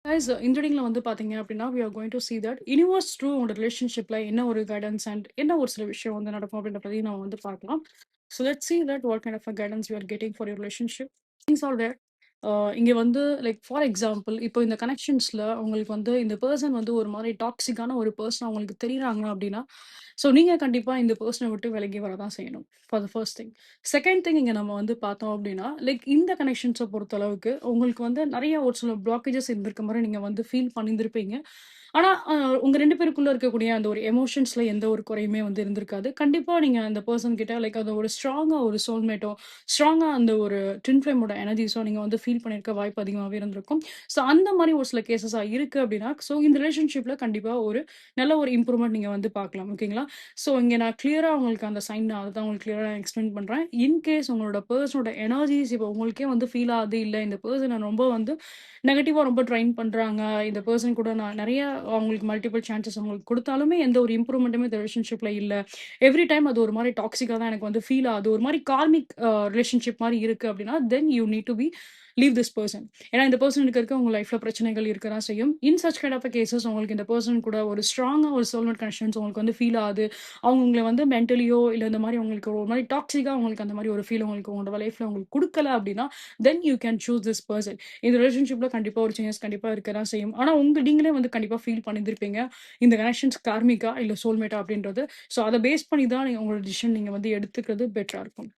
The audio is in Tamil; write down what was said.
கைஸ் இந்த ரீடிங்ல வந்து பாத்தீங்க அப்படின்னா we are going to see that universe through உங்களோட ரிலேஷன்ஷிப்ல என்ன ஒரு கைடன்ஸ் அண்ட் என்ன ஒரு சில விஷயம் வந்து நடக்கும் அப்படின்ற பத்தி நம்ம வந்து பார்க்கலாம். So let's see that what kind of a guidance you are getting for your relationship. Things are there. இங்க வந்து லைக் ஃபார் எக்ஸாம்பிள் இப்போ இந்த கனெக்ஷன்ஸ்ல உங்களுக்கு வந்து இந்த பர்சன் வந்து ஒரு மாதிரி டாக்ஸிக்கான ஒரு பர்சன் உங்களுக்கு தெரியுறாங்க அப்படின்னா, ஸோ நீங்க கண்டிப்பா இந்த பர்சனை விட்டு விலகி வரதான் செய்யணும். For the first thing. Second thing இங்க நம்ம வந்து பார்த்தோம் அப்படின்னா, லைக் இந்த கனெக்ஷன்ஸ பொறுத்தளவுக்கு உங்களுக்கு வந்து நெறைய ஒரு சில பிளாக்கேஜஸ் இருந்திருக்க மாரி நீங்க வந்து ஃபீல் பண்ணியிருந்திருப்பீங்க. ஆனா, உங்க 2 பேருக்குள்ள இருக்கக்கூடிய அந்த ஒரு எமோஷன்ஸ்ல எந்த ஒரு குறையுமே வந்து இருந்திருக்காது. கண்டிப்பா நீங்க அந்த பெர்சன் கிட்ட லைக் அது ஒரு ஸ்ட்ராங்கா ஒரு சோல்மேட்டோ, ஸ்ட்ராங்கா அந்த ஒரு ட்வின் ஃப்ளேமோட எனர்ஜிஸோ நீங்க வந்து ஃபீல் பண்ணியிருக்க வாய்ப்பு அதிகமாவே இருந்திருக்கும். ஸோ அந்த மாரி ஒரு சில கேஸஸா இருக்கு அப்டின்னா, ஸோ இந்த ரிலேஷன்ஷிப்ல கண்டிப்பா ஒரு நல்ல ஒரு இம்ப்ரூவ்மெண்ட் நீங்க வந்து பார்க்கலாம். ஓகேங்களா? ஸோ இங்க நான் கிளியரா உங்களுக்கு அந்த சைன் அதுதான் உங்களுக்கு கிளியரா எக்ஸ்பிளைன் பண்றேன். இன் கேஸ் உங்களோட பெர்சனோட எனர்ஜிஸ் இப்போ உங்களுக்கே வந்து ஃபீல் ஆகுது, இல்ல இந்த பெர்சன ரொம்ப வந்து நெகட்டிவா ரொம்ப ட்ரைன் பண்றாங்க. இந்த பெர்சன் கூட நான் நெறைய அவங்களுக்கு மல்டிபிள் சான்ஸஸ் அவங்களுக்கு குடுத்தாலுமே எந்த ஒரு இம்ப்ரூவ்மென்ட்டுமே இந்த ரிலேஷன்ஷிப்ல இல்ல. எவ்ரி டைம் அது ஒரு மாரி டாக்ஸிக்கா தான் எனக்கு வந்து ஃபீல் ஆகுது. ஒரு மாரி கார்மிக் ரிலேஷன்ஷிப் மாரி இருக்கு அப்டின்னா, then you need to be leave this person. ஏன்னா இந்த பெர்சனுக்கு இருக்க உங்க லைஃப்ல பிரச்சனைகள் இருக்க தான் செய்யும். In such kind of cases உங்களுக்கு இந்த பெர்சன் கூட ஒரு ஸ்ட்ராங்கா ஒரு சோல்மேட் கனெக்ஷன்ஸ் உங்களுக்கு வந்து ஃபீல் ஆகுது. அவங்க உங்கள வந்து மென்டலியோ இல்ல இந்த மாரி உங்களுக்கு ஒரு மாரி டாக்ஸிக்கா உங்களுக்கு அந்த மாரி ஒரு ஃபீல் உங்களுக்கு உங்களோட லைஃப்ல உங்களுக்கு குடுக்கல அப்டின்னா, then you can choose this person. இந்த ரிலேஷன்ஷிப்ல கண்டிப்பா ஒரு சேஞ்சஸ் கண்டிப்பா இருக்க தான் செய்யும். ஆனா நீங்களே வந்து கண்டிப்பா ஃபீல் பண்ணியிருந்திருப்பீங்க. இந்த கனெக்ஷன்ஸ் கார்மிக்கா இல்ல சோல்மேட்டா அப்படின்றது. ஸோ அத பேஸ் பண்ணி தான் நீங்க உங்களோட டிசிஷன் நீங்க வந்து எடுத்துக்கிறது பெட்டரா இருக்கும்.